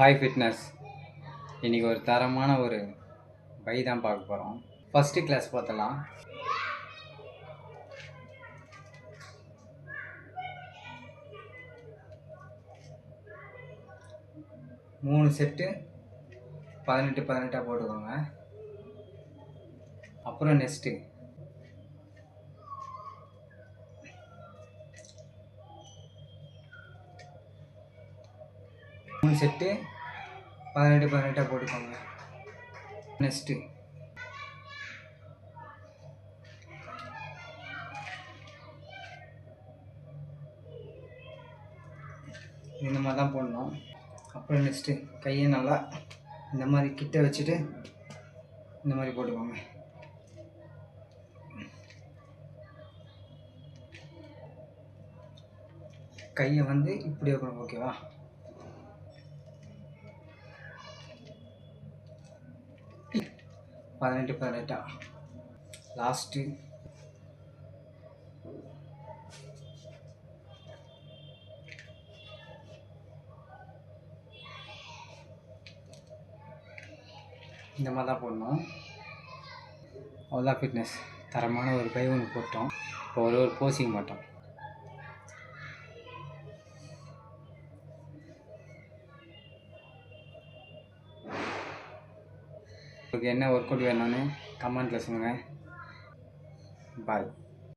Hi fitness. இன்றைக்கி ஒரு தரமான ஒரு பை தான் பார்க்க போகிறோம். ஃபஸ்ட்டு கிளாஸ் பார்த்தலாம். மூணு செட்டு 18 போட்டுக்கோங்க. அப்புறம் நெக்ஸ்ட்டு மூணு செட்டு 18 போட்டுக்கோங்க. நெக்ஸ்ட்டு இந்த மாதிரி தான் போடணும். அப்புறம் நெக்ஸ்ட்டு கையை நல்லா இந்த மாதிரி கிட்ட வச்சுட்டு இந்த மாதிரி போட்டுக்கோங்க. கையை வந்து இப்படி வைக்கணும், ஓகேவா? பதினெட்டா லாஸ்ட்டு இந்த மாதிரி தான் போடணும். அவ்வளோதான் ஃபிட்னஸ். தரமான ஒரு பை ஒன்று போட்டோம். இப்போ ஒரு போசிங் மாட்டோம். உங்களுக்கு என்ன ஒர்க் அவுட் வேணும்னு கமெண்ட்டில் சொல்லுங்கள். பாய்.